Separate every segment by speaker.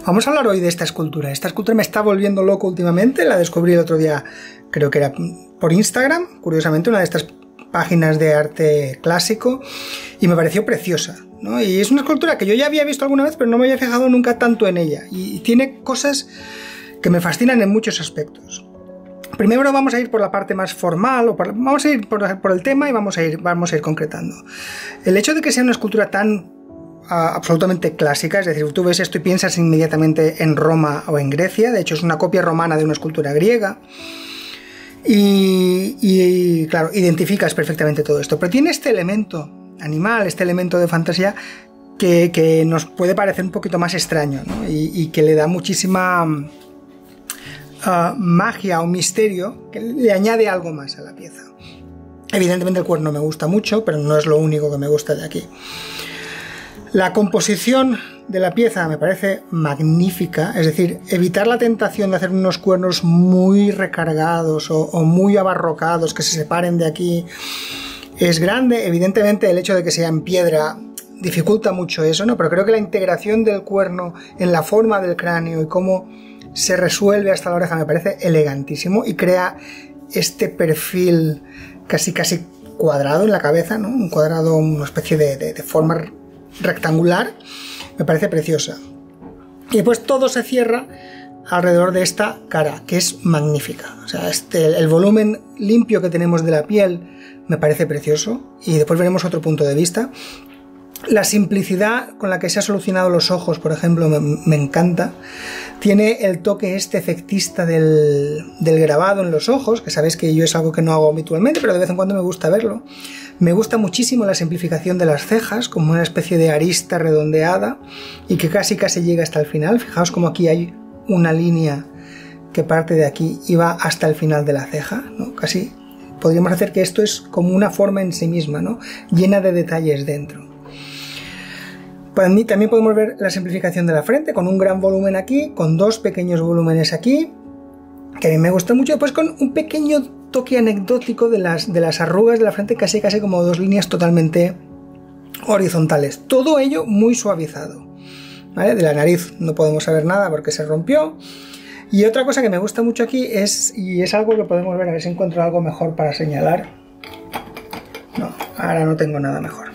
Speaker 1: Vamos a hablar hoy de esta escultura. Esta escultura me está volviendo loco últimamente. La descubrí el otro día, creo que era por Instagram, curiosamente, una de estas páginas de arte clásico, y me pareció preciosa, ¿no? Y es una escultura que yo ya había visto alguna vez, pero no me había fijado nunca tanto en ella. Y tiene cosas que me fascinan en muchos aspectos. Primero vamos a ir por la parte más formal, vamos a ir por el tema y vamos a ir concretando. El hecho de que sea una escultura tan absolutamente clásica, es decir, tú ves esto y piensas inmediatamente en Roma o en Grecia. De hecho es una copia romana de una escultura griega y claro, identificas perfectamente todo esto, pero tiene este elemento animal, este elemento de fantasía que nos puede parecer un poquito más extraño, ¿no? y que le da muchísima magia o misterio, que le añade algo más a la pieza. Evidentemente el cuerno me gusta mucho, pero no es lo único que me gusta de aquí. La composición de la pieza me parece magnífica, es decir, evitar la tentación de hacer unos cuernos muy recargados o muy abarrocados que se separen de aquí es grande. Evidentemente el hecho de que sea en piedra dificulta mucho eso, ¿no? Pero creo que la integración del cuerno en la forma del cráneo y cómo se resuelve hasta la oreja me parece elegantísimo y crea este perfil casi cuadrado en la cabeza, ¿no? Un cuadrado, una especie de forma rectangular, me parece preciosa. Y después todo se cierra alrededor de esta cara, que es magnífica. O sea, el volumen limpio que tenemos de la piel me parece precioso, y después veremos otro punto de vista. La simplicidad con la que se han solucionado los ojos, por ejemplo, me encanta. Tiene el toque este efectista del grabado en los ojos, que sabéis que yo es algo que no hago habitualmente, pero de vez en cuando me gusta verlo. Me gusta muchísimo la simplificación de las cejas, como una especie de arista redondeada y que casi llega hasta el final. Fijaos como aquí hay una línea que parte de aquí y va hasta el final de la ceja, ¿no? Casi podríamos hacer que esto es como una forma en sí misma, ¿no? Llena de detalles dentro. Para mí también podemos ver la simplificación de la frente, con un gran volumen aquí, con dos pequeños volúmenes aquí, que a mí me gusta mucho, después con un pequeño toque anecdótico de las arrugas de la frente, casi como dos líneas totalmente horizontales. Todo ello muy suavizado, ¿vale? De la nariz no podemos saber nada porque se rompió. Y otra cosa que me gusta mucho aquí es algo que podemos ver, a ver si encuentro algo mejor para señalar. No, ahora no tengo nada mejor.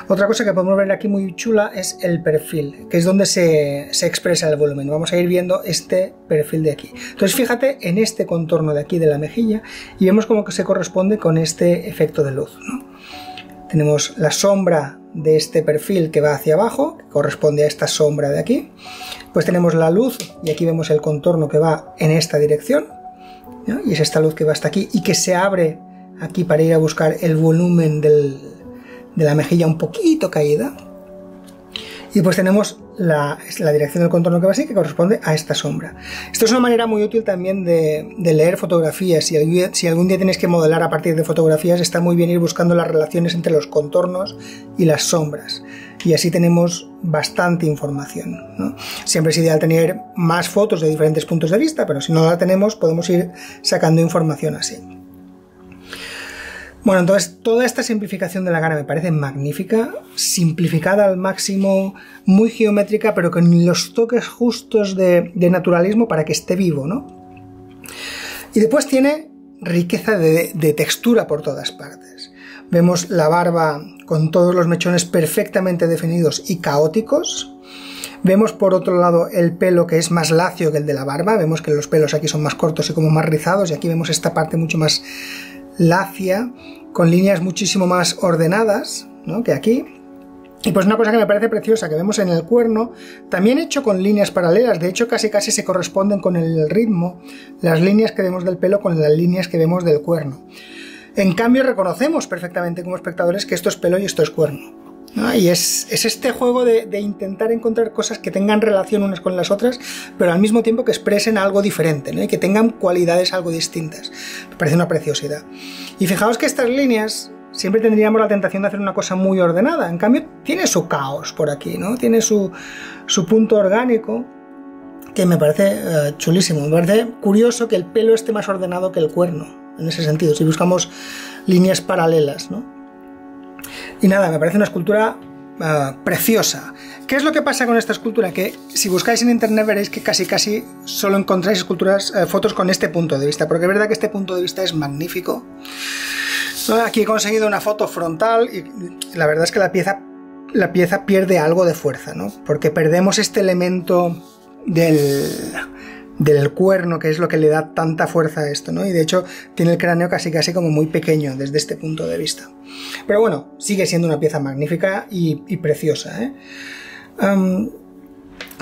Speaker 1: Otra cosa que podemos ver aquí muy chula es el perfil, que es donde se expresa el volumen. Vamos a ir viendo este perfil de aquí. Entonces fíjate en este contorno de aquí de la mejilla y vemos cómo que se corresponde con este efecto de luz, ¿no? Tenemos la sombra de este perfil que va hacia abajo, que corresponde a esta sombra de aquí. Pues tenemos la luz y aquí vemos el contorno que va en esta dirección, ¿no? Y es esta luz que va hasta aquí y que se abre aquí para ir a buscar el volumen de la mejilla un poquito caída, y pues tenemos la dirección del contorno que va así, que corresponde a esta sombra. Esto es una manera muy útil también de leer fotografías. Si algún día tienes que modelar a partir de fotografías, está muy bien ir buscando las relaciones entre los contornos y las sombras, y así tenemos bastante información, ¿no? Siempre es ideal tener más fotos de diferentes puntos de vista, pero si no la tenemos podemos ir sacando información así. Bueno, entonces toda esta simplificación de la cara me parece magnífica, simplificada al máximo, muy geométrica, pero con los toques justos de naturalismo para que esté vivo, ¿no? Y después tiene riqueza de textura por todas partes. Vemos la barba con todos los mechones perfectamente definidos y caóticos. Vemos por otro lado el pelo, que es más lacio que el de la barba. Vemos que los pelos aquí son más cortos y como más rizados, y aquí vemos esta parte mucho más lacia, con líneas muchísimo más ordenadas, ¿no?, que aquí. Y pues una cosa que me parece preciosa, que vemos en el cuerno, también hecho con líneas paralelas. De hecho casi se corresponden con el ritmo, las líneas que vemos del pelo con las líneas que vemos del cuerno. En cambio reconocemos perfectamente como espectadores que esto es pelo y esto es cuerno, ¿no? Y es este juego de intentar encontrar cosas que tengan relación unas con las otras, pero al mismo tiempo que expresen algo diferente, ¿no?, y que tengan cualidades algo distintas. Me parece una preciosidad. Y fijaos que estas líneas siempre tendríamos la tentación de hacer una cosa muy ordenada. En cambio tiene su caos por aquí, ¿no? Tiene su punto orgánico, que me parece chulísimo. Me parece curioso que el pelo esté más ordenado que el cuerno, en ese sentido, si buscamos líneas paralelas, ¿no? Y nada, me parece una escultura preciosa. ¿Qué es lo que pasa con esta escultura? Que si buscáis en internet veréis que casi solo encontráis esculturas, fotos con este punto de vista, porque es verdad que este punto de vista es magnífico. Aquí he conseguido una foto frontal y la verdad es que la pieza pierde algo de fuerza, ¿no? Porque perdemos este elemento del cuerno, que es lo que le da tanta fuerza a esto, ¿no? Y de hecho tiene el cráneo casi como muy pequeño desde este punto de vista. Pero bueno, sigue siendo una pieza magnífica y preciosa, ¿eh?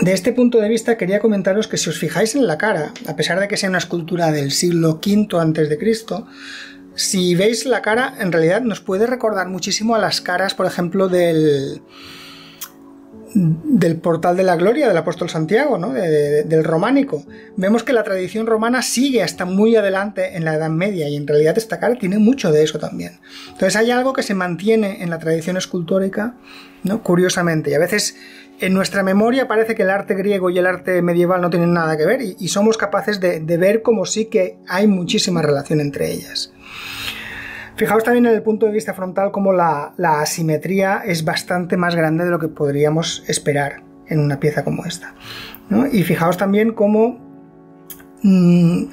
Speaker 1: De este punto de vista quería comentaros que si os fijáis en la cara, a pesar de que sea una escultura del siglo V a.C., si veis la cara, en realidad nos puede recordar muchísimo a las caras, por ejemplo, del portal de la gloria del apóstol Santiago, ¿no? Del románico. Vemos que la tradición romana sigue hasta muy adelante en la Edad Media y en realidad esta cara tiene mucho de eso también. Entonces hay algo que se mantiene en la tradición escultórica, ¿no? Curiosamente, y a veces en nuestra memoria parece que el arte griego y el arte medieval no tienen nada que ver y somos capaces de ver como sí que hay muchísima relación entre ellas. Fijaos también en el punto de vista frontal como la asimetría es bastante más grande de lo que podríamos esperar en una pieza como esta, ¿no? Y fijaos también cómo,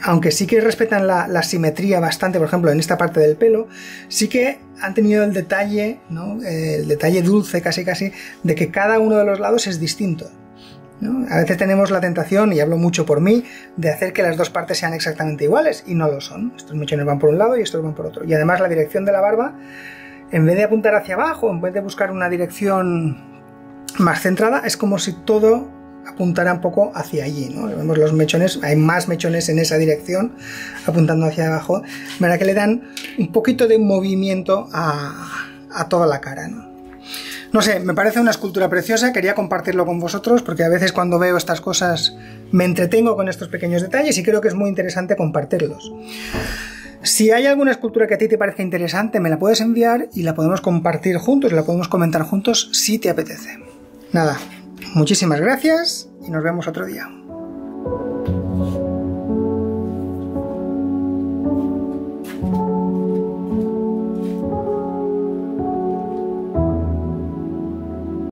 Speaker 1: aunque sí que respetan la simetría bastante, por ejemplo en esta parte del pelo, sí que han tenido el detalle, ¿no? El detalle dulce casi de que cada uno de los lados es distinto, ¿no? A veces tenemos la tentación, y hablo mucho por mí, de hacer que las dos partes sean exactamente iguales, y no lo son. Estos mechones van por un lado y estos van por otro. Y además la dirección de la barba, en vez de apuntar hacia abajo, en vez de buscar una dirección más centrada, es como si todo apuntara un poco hacia allí, ¿no? Vemos los mechones, hay más mechones en esa dirección, apuntando hacia abajo, ¿verdad? Que le dan un poquito de movimiento a toda la cara, ¿no? No sé, me parece una escultura preciosa, quería compartirlo con vosotros porque a veces cuando veo estas cosas me entretengo con estos pequeños detalles y creo que es muy interesante compartirlos. Si hay alguna escultura que a ti te parezca interesante, me la puedes enviar y la podemos compartir juntos, la podemos comentar juntos si te apetece. Nada, muchísimas gracias y nos vemos otro día.